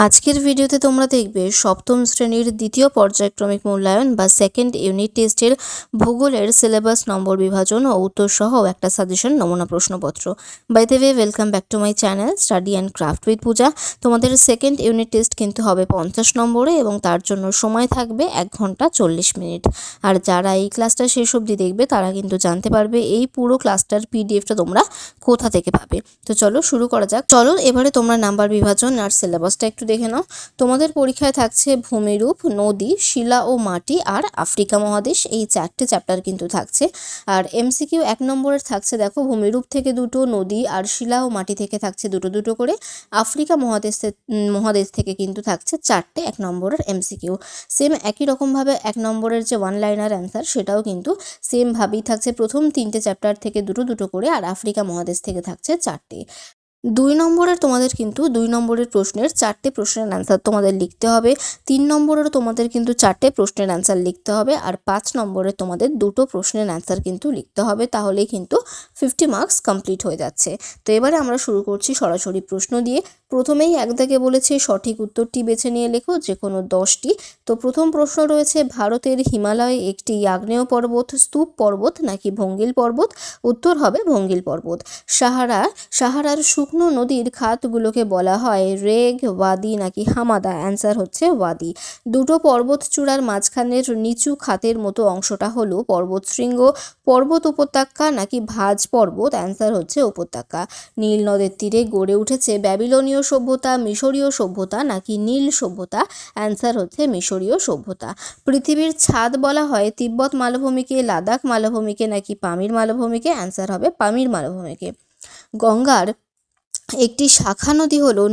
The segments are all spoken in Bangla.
আজকের ভিডিওতে তোমরা দেখবে সপ্তম শ্রেণীর দ্বিতীয় পর্যায়ক্রমিক মূল্যায়ন বা সেকেন্ড ইউনিট টেস্টের ভূগোলের সিলেবাস নম্বর বিভাজন ও উত্তর সহ একটা সাজেশন নমুনা প্রশ্নপত্র। By the way, welcome back to my channel study and craft with Puja. তোমাদের সেকেন্ড ইউনিট টেস্ট কিন্তু হবে 50 নম্বরে এবং তার জন্য সময় থাকবে 1 ঘন্টা 40 মিনিট। আর যারা এই ক্লাসটা শেষ অবধি দেখবে তারা কিন্তু জানতে পারবে এই পুরো ক্লাসটার পিডিএফটা তোমরা কোথা থেকে পাবে। তো চলো শুরু করা যাক। চলো এবারে তোমরা নাম্বার বিভাজন আর সিলেবাসটা একটু দেখে নাও। তোমাদের পরীক্ষায় থাকছে ভূমিরূপ, নদী, শিলা ও মাটি আর আফ্রিকা মহাদেশ, এই 4টে চ্যাপ্টার কিন্তু থাকছে। আর এমসিকিউ 1 নম্বরের থাকছে, দেখো, ভূমিরূপ থেকে 2টো, নদী আর শিলা ও মাটি থেকে থাকছে 2 করে, আফ্রিকা মহাদেশ থেকে কিন্তু থাকছে 4টে 1 নম্বরের এমসিকিউ। সেম একই রকমভাবে 1 নম্বরের যে 1 লাইনার অ্যান্সার সেটাও কিন্তু সেম ভাবেই থাকছে, প্রথম 3টে চ্যাপ্টার থেকে 2 করে, আর আফ্রিকা মহাদেশ থেকে থাকছে 4টে। 2 নম্বরের তোমাদের কিন্তু 2 নম্বরের প্রশ্নের 4টে প্রশ্নের অ্যান্সার তোমাদের লিখতে হবে। 3 নম্বরেরও তোমাদের কিন্তু 4টে প্রশ্নের অ্যান্সার লিখতে হবে। আর 5 নম্বরের তোমাদের 2টো প্রশ্নের অ্যান্সার কিন্তু লিখতে হবে, তাহলেই কিন্তু 50 মার্কস কমপ্লিট হয়ে যাচ্ছে। তো এবারে আমরা শুরু করছি সরাসরি প্রশ্ন দিয়ে। প্রথমেই এক দাগে বলেছে সঠিক উত্তরটি বেছে নিয়ে লেখো, যে কোনো 10টি। তো প্রথম প্রশ্ন রয়েছে, ভারতের হিমালয়ে একটি আগ্নেয় পর্বত স্তূপ পর্বত নাকি ভঙ্গিল পর্বত? উত্তর হবে ভঙ্গিল পর্বত। সাহারার শুকনো নদীর খাতগুলোকে বলা হয় রেগ, ওয়াদি নাকি হামাদা? অ্যান্সার হচ্ছে ওয়াদি। 2টো পর্বত চূড়ার মাঝখানের নিচু খাতের মতো অংশটা হলো পর্বত শৃঙ্গ, পর্বত উপত্যকা নাকি ভাজ পর্বত? অ্যান্সার হচ্ছে উপত্যকা। নীল নদের তীরে গড়ে উঠেছে ব্যাবিলনীয় সভ্যতা, মিশরীয় সভ্যতা নাকি নীল সভ্যতা? অ্যান্সার হচ্ছে মিশরীয় সভ্যতা। পৃথিবীর ছাদ বলা হয় তিব্বত মালভূমিকে, লাদাখ মালভূমিকে নাকি পামির মালভূমিকে? অ্যান্সার হবে পামির মালভূমিকে। গঙ্গার একটি শাখা নদী হলো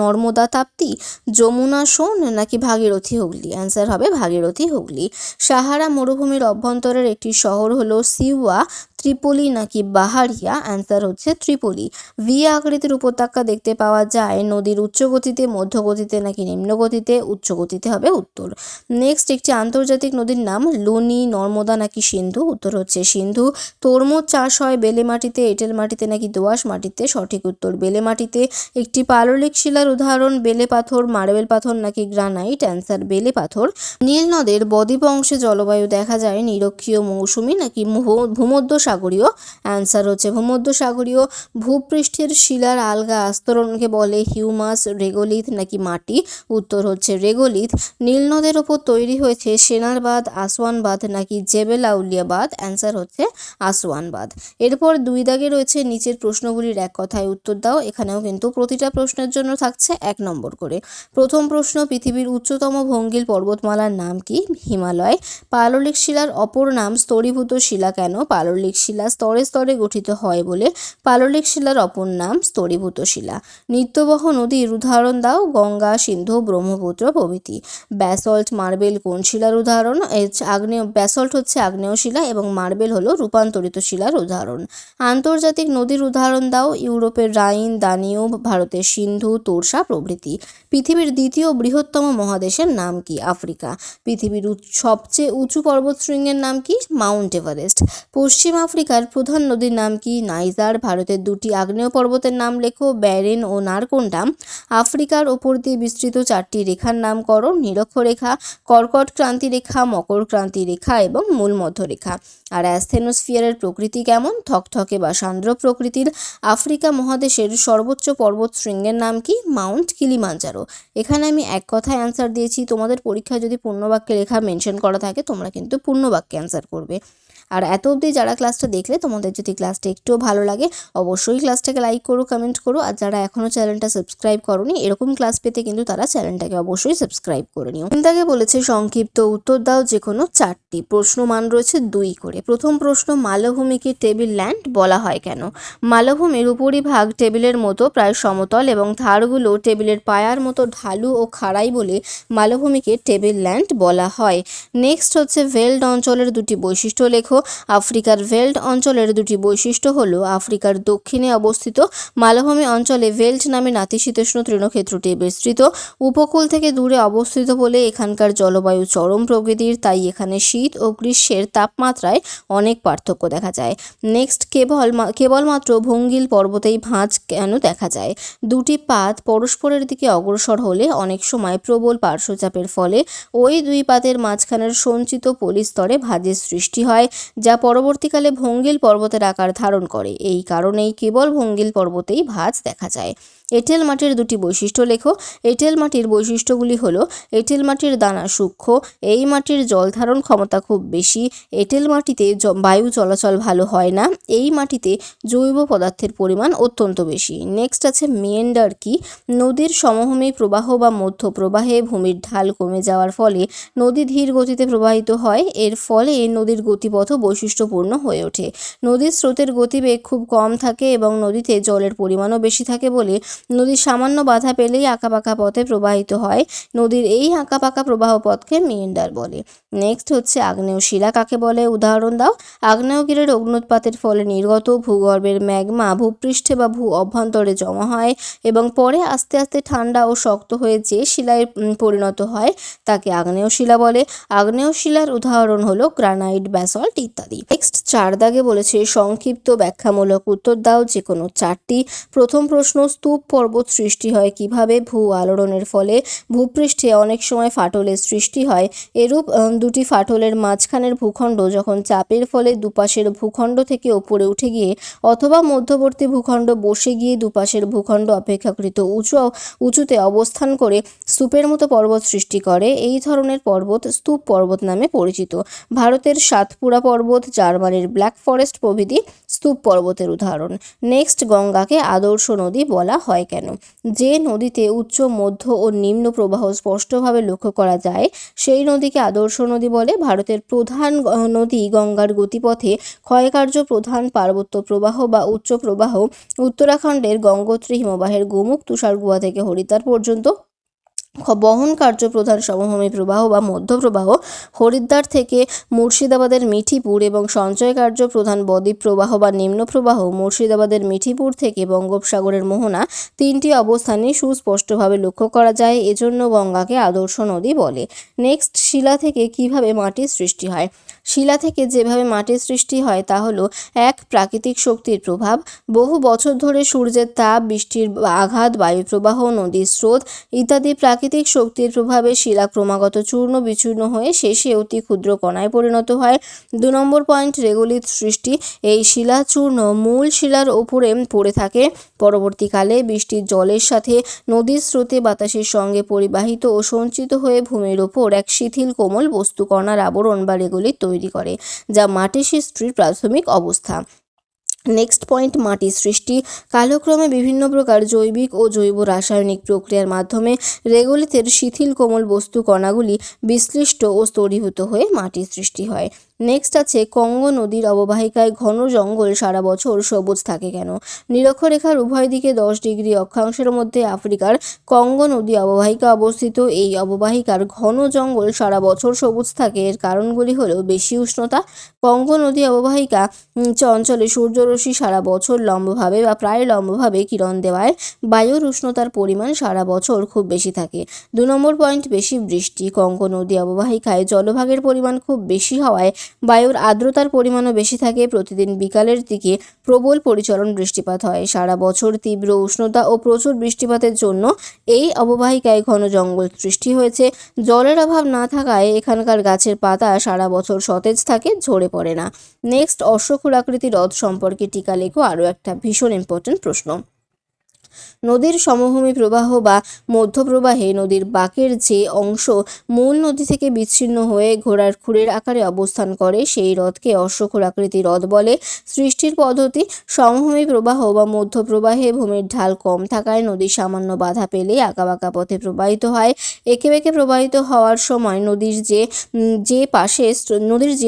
নর্মদা তাপ্তি, যমুনা সোন নাকি ভাগীরথী হুগলি? অ্যান্সার হবে ভাগীরথী হুগলি। সাহারা মরুভূমির অভ্যন্তরের একটি শহর হলো সিওয়া, ত্রিপলি নাকি বাহারিয়া? অ্যান্সার হচ্ছে ত্রিপলি। ভি আকৃতির উপত্যকা দেখতে পাওয়া যায় নদীর উচ্চগতিতে, মধ্যগতিতে নাকি নিম্নগতিতে? উচ্চগতিতে হবে উত্তর। নেক্সট, একটি আন্তর্জাতিক নদীর নাম লুনি, নর্মদা নাকি সিন্ধু? উত্তর হচ্ছে সিন্ধু। তরমুজ চাষ হয় বেলে মাটিতে, এঁটেল মাটিতে নাকি দোআঁশ মাটিতে? সঠিক উত্তর বেলে মাটিতে। একটি পাললিক শিলার উদাহরণ বেলে পাথর, মার্বেল পাথর নাকি গ্রানাইট? অ্যান্সার বেলে পাথর। নীল নদের বদ্বীপ অংশে জলবায়ু দেখা যায় নিরক্ষীয়, মৌসুমী নাকি ভূমধ্যসাগরীয়? অ্যান্সার হচ্ছে ভূমধ্যসাগরীয়। ভূপৃষ্ঠের শিলার আলগা আস্তরণকে বলে হিউমাস, রেগোলিথ নাকি মাটি? উত্তর হচ্ছে রেগোলিথ। নীল নদের ওপর তৈরি হয়েছে সেনার বাঁধ, আসওয়ান বাঁধ নাকি জেবেল আউলিয়া বাঁধ? অ্যান্সার হচ্ছে আসওয়ান বাঁধ। এরপর 2 দাগে রয়েছে নিচের প্রশ্নগুলির এক কথায় উত্তর দাও। এখানেও কিন্তু প্রতিটা প্রশ্নের জন্য থাকছে 1 নম্বর করে। প্রথম প্রশ্ন, পৃথিবীর উচ্চতম ভঙ্গিল পর্বতমালার নাম কি? হিমালয়। পাললিক শিলার অপর নাম স্তরীভূত শিলা কেন? পাললিক শিলা স্তরে স্তরে গঠিত হয় বলে পাললিক শিলার অপর নাম স্তরীভূত শিলা। নিত্যবহ নদীর উদাহরণ দাও। গঙ্গা, সিন্ধু, ব্রহ্মপুত্র প্রভৃতি। ব্যাসল্ট, মার্বেল কোন শিলার উদাহরণ? ব্যাসল্ট হচ্ছে আগ্নেয় শিলা এবং মার্বেল হলো রূপান্তরিত শিলার উদাহরণ। আন্তর্জাতিক নদীর উদাহরণ দাও। ইউরোপের রাইন, দানিউব, ভারতের সিন্ধু, তোর্সা প্রভৃতি। পৃথিবীর দ্বিতীয় বৃহত্তম মহাদেশের নাম কি? আফ্রিকা। পৃথিবীর সবচেয়ে উঁচু পর্বতশৃঙ্গের নাম কি? Mount Everest. পশ্চিম আফ্রিকার প্রধান নদীর নাম কি? নাইজার। ভারতের 2টি আগ্নেয় পর্বতের নাম লেখো, ব্যারেন ও নারকোন্ডাম। আফ্রিকার ওপর দিয়ে বিস্তৃত 4টি রেখার নাম করো। নিরক্ষরেখা, কর্কট ক্রান্তি রেখা, মকর ক্রান্তি রেখা এবং মূল মধ্যরেখা। আর অ্যাসথেনোস্ফিয়ারের প্রকৃতি কেমন? থকথকে বা সান্দ্র প্রকৃতির। আফ্রিকা মহাদেশের সর্বোচ্চ পর্বত শৃঙ্গের নাম কি? Mount Kilimanjaro. এখানে আমি এক কথায় অ্যান্সার দিয়েছি, তোমাদের পরীক্ষায় যদি পূর্ণবাক্যে লেখা মেনশন করা থাকে তোমরা কিন্তু পূর্ণবাক্যে অ্যান্সার করবে। আর এত অবধি যারা ক্লাসটা দেখলে, তোমাদের যদি ক্লাসটা একটুও ভালো লাগে অবশ্যই ক্লাসটাকে লাইক করো, কমেন্ট করো। আর যারা এখনও চ্যানেলটা সাবস্ক্রাইব করোনি, এরকম ক্লাস পেতে কিন্তু তারা চ্যানেলটাকে অবশ্যই সাবস্ক্রাইব করে নিও। তাকে বলেছে সংক্ষিপ্ত উত্তর দাও যে কোনো 4টি। প্রশ্ন মান রয়েছে 2 করে। প্রথম প্রশ্ন, মালভূমিকে টেবিল ল্যান্ড বলা হয় কেন? মালভূমির উপরিভাগ টেবিলের মতো প্রায় সমতল এবং ধারগুলো টেবিলের পায়ার মতো ঢালু ও খাড়াই বলে মালভূমিকে টেবিল ল্যান্ড বলা হয়। নেক্সট হচ্ছে ভেল্ড অঞ্চলের 2টি বৈশিষ্ট্য লেখো। লেখো আফ্রিকার ভেল্ট অঞ্চলের দুটি বৈশিষ্ট্য হলো আফ্রিকার দক্ষিণে অবস্থিত মালভূমি অঞ্চলে ভেল্ট নামে নাতিশীতোষ্ণ তৃণক্ষেত্রটি বিস্তৃত, উপকূল থেকে দূরে অবস্থিত বলে এখানকার জলবায়ু চরম প্রকৃতির, তাই এখানে শীত ও গ্রীষ্মের তাপমাত্রায় অনেক পার্থক্য দেখা যায়। নেক্সট, কেবলমাত্র ভঙ্গিল পর্বতেই ভাঁজ কেন দেখা যায়? দুটি পাত পরস্পরের দিকে অগ্রসর হলে অনেক সময় প্রবল পার্শ্বচাপের ফলে ওই দুই পাতের মাঝখানের সঞ্চিত পলিস্তরে ভাঁজের সৃষ্টি হয়, যা পরবর্তীকালে ভঙ্গিল পর্বতের আকার ধারণ করে। এই কারণেই কেবল ভঙ্গিল পর্বতেই ভাঁজ দেখা যায়। এঁটেল মাটির দুটি বৈশিষ্ট্য লেখো। এঁটেল মাটির বৈশিষ্ট্যগুলি হলো এঁটেল মাটির দানা সূক্ষ্ম, এই মাটির জল ধারণ ক্ষমতা খুব বেশি, এঁটেল মাটিতে বায়ু চলাচল ভালো হয় না, এই মাটিতে জৈব পদার্থের পরিমাণ অত্যন্ত বেশি। নেক্সট আছে মিয়েন্ডার কি? নদীর সমভূমি প্রবাহ বা মধ্য প্রবাহে ভূমির ঢাল কমে যাওয়ার ফলে নদী ধীর গতিতে প্রবাহিত হয়, এর ফলে নদীর গতিপথও বৈশিষ্ট্যপূর্ণ হয়ে ওঠে। নদীর স্রোতের গতিবেগ খুব কম থাকে এবং নদীতে জলের পরিমাণও বেশি থাকে বলে নদীর সামান্য বাধা পেলেই আঁকাবাঁকা পথে প্রবাহিত হয়। নদীর এই আঁকাবাঁকা প্রবাহ পথকে মিয়েন্ডার বলে। নেক্সট হচ্ছে আগ্নেয় শিলা কাকে বলে? উদাহরণ দাও। আগ্নেয়গিরির অগ্ন্যুৎপাতের ফলে নির্গত ভূগর্ভের ম্যাগমা ভূপৃষ্ঠে বা ভূ অভ্যন্তরে জমা হয় এবং পরে আস্তে আস্তে ঠান্ডা ও শক্ত হয়ে যে শিলায় পরিণত হয় তাকে আগ্নেয় শিলা বলে। আগ্নেয় শিলার উদাহরণ হলো গ্রানাইট, ব্যাসল্ট ইত্যাদি। নেক্সট 4 দাগে বলেছে সংক্ষিপ্ত ব্যাখ্যামূলক উত্তর দাও যে কোনো 4টি। প্রথম প্রশ্ন, স্তূপ পর্বত সৃষ্টি হয় কিভাবে? ভূ আলোড়নের ফলে ভূপৃষ্ঠে অনেক সময় ফাটলের সৃষ্টি হয়। এরূপ দুটি ফাটলের মাঝখানের ভূখণ্ড যখন চাপের ফলে দুপাশের ভূখণ্ড থেকে ওপরে উঠে গিয়ে অথবা মধ্যবর্তী ভূখণ্ড বসে গিয়ে দুপাশের ভূখণ্ড অপেক্ষাকৃত উঁচুতে অবস্থান করে স্তূপের মতো পর্বত সৃষ্টি করে, এই ধরনের পর্বত স্তূপ পর্বত নামে পরিচিত। ভারতের সাতপুরা পর্বত, জার্মানির ব্ল্যাক ফরেস্ট প্রভৃতি স্তূপ পর্বতের উদাহরণ। নেক্সট, গঙ্গাকে আদর্শ নদী বলা হয় কেন? যে নদীতে উচ্চ, মধ্য ও নিম্ন প্রবাহ স্পষ্টভাবে লক্ষ্য করা যায় সেই নদীকে আদর্শ নদী বলে। ভারতের প্রধান নদী গঙ্গার গতিপথে ক্ষয়কার্য প্রধান পার্বত্য প্রবাহ বা উচ্চ প্রবাহ উত্তরাখণ্ডের গঙ্গোত্রী হিমবাহের গোমুখ তুষার গুহা থেকে হরিদ্বার পর্যন্ত, বহন কার্য প্রধান সমভূমি প্রবাহ বা মধ্য প্রবাহ হরিদ্বার থেকে মুর্শিদাবাদের মিঠিপুর এবং সঞ্চয় কার্য প্রধান বদ্বীপ প্রবাহ বা নিম্ন প্রবাহ মুর্শিদাবাদের মিঠিপুর থেকে বঙ্গোপসাগরের মোহনা, তিনটি অবস্থানে সুস্পষ্টভাবে লক্ষ্য করা যায়, এজন্য গঙ্গাকে আদর্শ নদী বলে। নেক্সট, শিলা থেকে কিভাবে মাটির সৃষ্টি হয়? শিলা থেকে যেভাবে মাটির সৃষ্টি হয় তা হলো এক, প্রাকৃতিক শক্তির প্রভাব। বহু বছর ধরে সূর্যের তাপ, বৃষ্টির আঘাত, বায়ু প্রবাহ, নদীর স্রোত ইত্যাদি প্রাকৃতিক শক্তির প্রভাবে শিলা ক্রমাগত চূর্ণ বিচূর্ণ হয়ে শেষে অতি ক্ষুদ্র কণায় পরিণত হয়। 2 নম্বর পয়েন্ট, রেগোলিথ সৃষ্টি। এই শিলা চূর্ণ মূল শিলার ওপরে পড়ে থাকে, পরবর্তীকালে বৃষ্টির জলের সাথে নদীর স্রোতে বাতাসের সঙ্গে পরিবাহিত ও সঞ্চিত হয়ে ভূমির ওপর এক শিথিল কোমল বস্তু কণার আবরণ বা রেগোলিথ তৈরি করে, যা মাটি সৃষ্টির প্রাথমিক অবস্থা। নেক্সট পয়েন্ট, মাটির সৃষ্টি। কালক্রমে বিভিন্ন প্রকার জৈবিক ও জৈব রাসায়নিক প্রক্রিয়ার মাধ্যমে রেগোলিথের শিথিল কোমল বস্তু কণাগুলি বিশ্লিষ্ট ও স্তরীভূত হয়ে মাটির সৃষ্টি হয়। নেক্সট আছে কঙ্গো নদীর অববাহিকায় ঘন জঙ্গল সারা বছর সবুজ থাকে কেন? নিরক্ষরেখার উভয় দিকে 10 ডিগ্রি অক্ষাংশের মধ্যে আফ্রিকার কঙ্গো নদী অববাহিকা অবস্থিত। এই অববাহিকার ঘন জঙ্গল সারা বছর সবুজ থাকে, এর কারণগুলি হলো বেশি উষ্ণতা। কঙ্গো নদী অববাহিকা অঞ্চলে সূর্যরশ্মি সারা বছর লম্বভাবে বা প্রায় লম্বভাবে কিরণ দেওয়ায় বায়ুর উষ্ণতার পরিমাণ সারা বছর খুব বেশি থাকে। 2 নম্বর পয়েন্ট, বেশি বৃষ্টি। কঙ্গো নদী অববাহিকায় জলভাগের পরিমাণ খুব বেশি হওয়ায় বায়ুর আর্দ্রতার পরিমাণও বেশি থাকে। প্রতিদিন বিকালের দিকে প্রবল পরিচলন বৃষ্টিপাত হয়। সারা বছর তীব্র উষ্ণতা ও প্রচুর বৃষ্টিপাতের জন্য এই অববাহিকায় ঘন জঙ্গল সৃষ্টি হয়েছে। জলের অভাব না থাকায় এখানকার গাছের পাতা সারা বছর সতেজ থাকে, ঝরে পড়ে না। নেক্সট, অশ্বক্ষুরাকৃতি হ্রদ সম্পর্কে টিকা লেখো। আরও একটা ভীষণ ইম্পর্টেন্ট প্রশ্ন। নদীর সমভূমি প্রবাহ বা মধ্যপ্রবাহে নদীর বাঁকের যে অংশ মূল নদী থেকে বিচ্ছিন্ন হয়ে ঘোড়ার খুরের আকারে অবস্থান করে সেই হ্রদকে অশ্বক্ষুরাকৃতি হ্রদ বলে। সৃষ্টির পদ্ধতি, সমভূমি প্রবাহ বা মধ্যপ্রবাহে ভূমির ঢাল কম থাকায় নদী সামান্য বাধা পেলে আঁকাবাঁকা পথে প্রবাহিত হয়। এঁকে বেঁকে প্রবাহিত হওয়ার সময় নদীর যে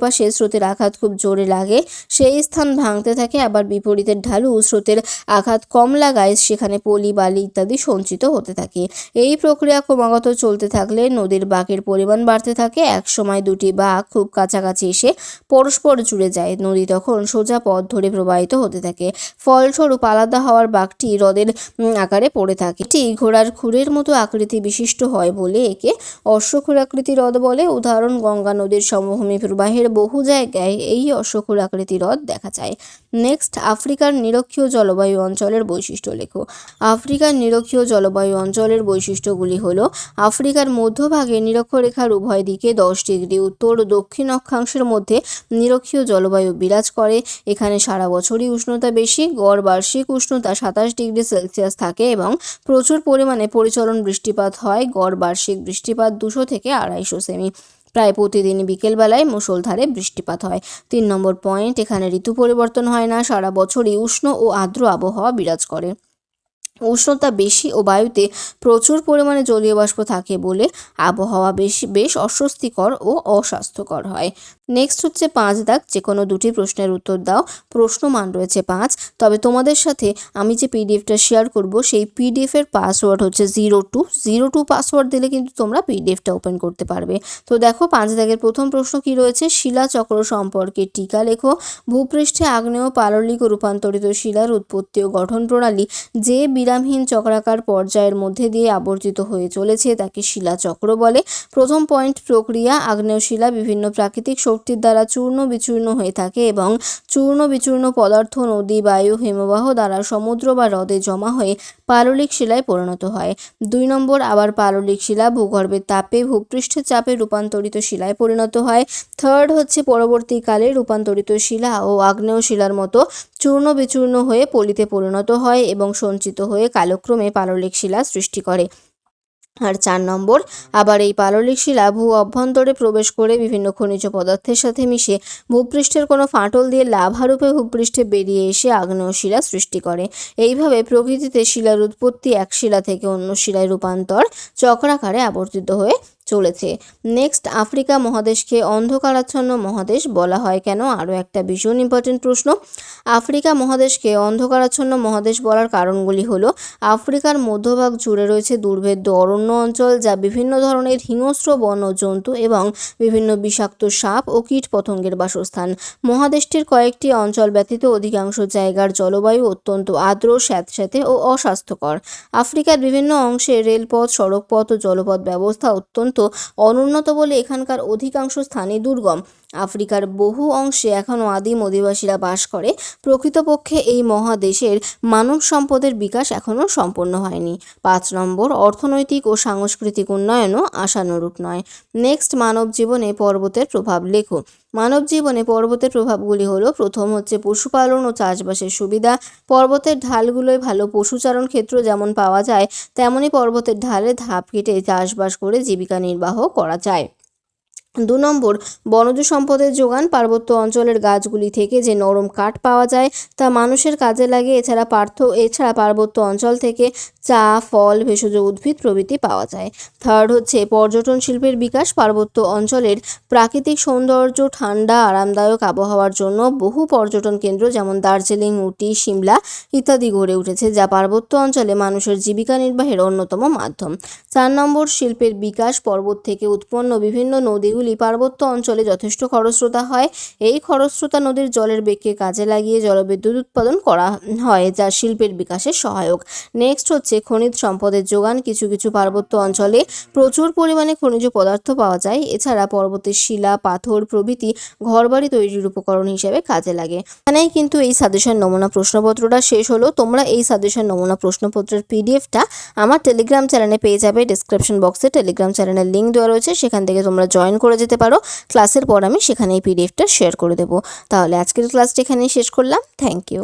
পাশে স্রোতের আঘাত খুব জোরে লাগে সেই স্থান ভাঙতে থাকে, আবার বিপরীতের ঢালু স্রোতের আঘাত কম লাগায় সেখানে সেখানে পলি বালি ইত্যাদি সঞ্চিত হতে থাকে। এই প্রক্রিয়া ক্রমাগত চলতে থাকলে নদীর বাঁকের পরিমাণ বাড়তে থাকে। একসময় দুটি বাঁক খুব কাছাকাছি এসে পরস্পর জুড়ে যায়। নদী তখন সোজা পথ ধরে প্রবাহিত হতে থাকে। ফলস্বরূপ আলাদা হওয়ার বাঁকটি হ্রদের আকারে পড়ে থাকে। এটি ঘোড়ার খুরের মতো আকৃতি বিশিষ্ট হয় বলে একে অশ্বক্ষুরাকৃতি হ্রদ বলে। উদাহরণ: গঙ্গা নদীর সমভূমি প্রবাহের বহু জায়গায় এই অশ্বক্ষুরাকৃতি হ্রদ দেখা যায়। নেক্সট, আফ্রিকার নিরক্ষীয় জলবায়ু অঞ্চলের বৈশিষ্ট্য লেখো। আফ্রিকার নিরক্ষীয় জলবায়ু অঞ্চলের বৈশিষ্ট্যগুলি হল: আফ্রিকার মধ্যভাগে নিরক্ষরেখার উভয় দিকে 10 ডিগ্রি উত্তর ও দক্ষিণ অক্ষাংশের মধ্যে নিরক্ষীয় জলবায়ু বিরাজ করে। এখানে সারা বছরই উষ্ণতা বেশি। গড় বার্ষিক উষ্ণতা 27 ডিগ্রি সেলসিয়াস থাকে এবং প্রচুর পরিমাণে পরিচলন বৃষ্টিপাত হয়। গড় বার্ষিক বৃষ্টিপাত 200 থেকে 250 সেমি। প্রায় প্রতিদিন বিকেলবেলায় মুষলধারে বৃষ্টিপাত হয়। 3 নম্বর পয়েন্ট, এখানে ঋতু পরিবর্তন হয় না। সারা বছরই উষ্ণ ও আর্দ্র আবহাওয়া বিরাজ করে। উষ্ণতা বেশি ও বায়ুতে প্রচুর পরিমাণে জলীয় বাষ্প থাকে বলে আবহাওয়া বেশ অস্বস্তিকর ও অস্বাস্থ্যকর হয়। নেক্সট হচ্ছে 5 দাগ, যে কোনো দুটি প্রশ্নের উত্তর দাও। প্রশ্ন মান রয়েছে 5। তবে তোমাদের সাথে আমি যে পিডিএফটা শেয়ার করব সেই পিডিএফের পাসওয়ার্ড হচ্ছে 02 পাসওয়ার্ড দিলে কিন্তু তোমরা পিডিএফটা ওপেন করতে পারবে। তো দেখো 5 দাগের প্রথম প্রশ্ন কি রয়েছে: শিলাচক্র সম্পর্কে টিকা লেখো। ভূপৃষ্ঠে আগ্নেয় পাললিক ও রূপান্তরিত শিলার উৎপত্তি ও গঠন প্রণালী যে বিরামহীন চক্রাকার পর্যায়ের মধ্যে দিয়ে আবর্তিত হয়ে চলেছে তাকে শিলাচক্র বলে। প্রথম পয়েন্ট, প্রক্রিয়া: আগ্নেয় শিলা বিভিন্ন প্রাকৃতিক শক্তির দ্বারা চূর্ণ বিচূর্ণ হয়ে থাকে এবং চূর্ণ বিচূর্ণ পদার্থ নদী, বায়ু, হিমবাহ দ্বারা সমুদ্র বা হ্রদে জমা হয়ে পাললিক শিলায় পরিণত হয়। 2 নম্বর, আবার পাললিক শিলা ভূগর্ভের তাপে ভূপৃষ্ঠের চাপে রূপান্তরিত শিলায় পরিণত হয়। থার্ড হচ্ছে পরবর্তীকালে রূপান্তরিত শিলা ও আগ্নেয় শিলার মতো চূর্ণ বিচূর্ণ হয়ে পলিতে পরিণত হয় এবং সঞ্চিত হয়ে কালক্রমে পাললিক শিলা সৃষ্টি করে। আর 4 নম্বর, আবার এই পাললিক শিলা ভূ অভ্যন্তরে প্রবেশ করে বিভিন্ন খনিজ পদার্থের সাথে মিশে ভূপৃষ্ঠের কোনো ফাটল দিয়ে লাভারূপে ভূপৃষ্ঠে বেরিয়ে এসে আগ্নেয় শিলা সৃষ্টি করে। এইভাবে প্রকৃতিতে শিলার উৎপত্তি, এক শিলা থেকে অন্য শিলায় রূপান্তর চক্রাকারে আবর্তিত হয়ে চলেছে। নেক্সট, আফ্রিকা মহাদেশকে অন্ধকারাচ্ছন্ন মহাদেশ বলা হয় কেন? আরও একটা ভীষণ ইম্পর্টেন্ট প্রশ্ন। আফ্রিকা মহাদেশকে অন্ধকারাচ্ছন্ন মহাদেশ বলার কারণগুলি হলো: আফ্রিকার মধ্যভাগ জুড়ে রয়েছে দুর্ভেদ্য অরণ্য অঞ্চল, যা বিভিন্ন ধরনের হিংস্র বন্যজন্তু এবং বিভিন্ন বিষাক্ত সাপ ও কীট পতঙ্গের বাসস্থান। মহাদেশটির কয়েকটি অঞ্চল ব্যতীত অধিকাংশ জায়গার জলবায়ু অত্যন্ত আর্দ্র, স্যাঁতসেঁতে ও অস্বাস্থ্যকর। আফ্রিকার বিভিন্ন অংশে রেলপথ, সড়কপথ ও জলপথ ব্যবস্থা অত্যন্ত অনুন্নত বলে এখানকার অধিকাংশ স্থানই দুর্গম। আফ্রিকার বহু অংশে এখনও আদিম অধিবাসীরা বাস করে। প্রকৃতপক্ষে এই মহাদেশের মানব সম্পদের বিকাশ এখনও সম্পন্ন হয়নি। 5 নম্বর, অর্থনৈতিক ও সাংস্কৃতিক উন্নয়নও আশানুরূপ নয়। নেক্সট, মানব জীবনে পর্বতের প্রভাব লেখো। মানব জীবনে পর্বতের প্রভাবগুলি হলো: প্রথম হচ্ছে পশুপালন ও চাষবাসের সুবিধা। পর্বতের ঢালগুলোয় ভালো পশুচারণ ক্ষেত্র যেমন পাওয়া যায়, তেমনি পর্বতের ঢালে ধাপ কেটে চাষবাস করে জীবিকা নির্বাহ করা যায়। 2 নম্বর, বনজ সম্পদের যোগান। পার্বত্য অঞ্চলের গাছগুলি থেকে যে নরম কাঠ পাওয়া যায় তা মানুষের কাজে লাগে। এছাড়া পার্বত্য অঞ্চল থেকে চা, ফল, ভেষজ উদ্ভিদ প্রভৃতি পাওয়া যায়। থার্ড হচ্ছে পর্যটন শিল্পের বিকাশ। পার্বত্য অঞ্চলের প্রাকৃতিক সৌন্দর্য, ঠান্ডা আরামদায়ক আবহাওয়ার জন্য বহু পর্যটন কেন্দ্র যেমন দার্জিলিং, উটি, সিমলা ইত্যাদি গড়ে উঠেছে, যা পার্বত্য অঞ্চলে মানুষের জীবিকা নির্বাহের অন্যতম মাধ্যম। 4 নম্বর, শিল্পের বিকাশ। পর্বত থেকে উৎপন্ন বিভিন্ন নদীগুলি পার্বত্য অঞ্চলে যথেষ্ট খরস্রোতা হয়। এই খরস্রোতা নদীর জলের বেগকে কাজে লাগিয়ে জলবিদ্যুৎ উৎপাদন করা হয়, যা শিল্পের বিকাশের সহায়ক। নেক্সট হচ্ছে খনিজ সম্পদের যোগান। কিছু কিছু পার্বত্য অঞ্চলে প্রচুর পরিমাণে খনিজ পদার্থ পাওয়া যায়। এছাড়া পর্বতের শিলা, পাথর প্রভৃতি ঘরবাড়ি তৈরির উপকরণ হিসেবে কাজে লাগে। এখানেই কিন্তু এই সাজেশন নমুনা প্রশ্নপত্রটা শেষ হলো। তোমরা এই সাজেশন নমুনা প্রশ্নপত্রের পিডিএফটা আমার টেলিগ্রাম চ্যানেলে পেয়ে যাবে। ডেসক্রিপশন বক্সে টেলিগ্রাম চ্যানেলের লিঙ্ক দেওয়া রয়েছে, সেখান থেকে তোমরা জয়েন করে যেতে পারো। ক্লাসের পর আমি সেখানে এই পিডিএফটা শেয়ার করে দেবো। তাহলে আজকের ক্লাসটা এখানেই শেষ করলাম। Thank you.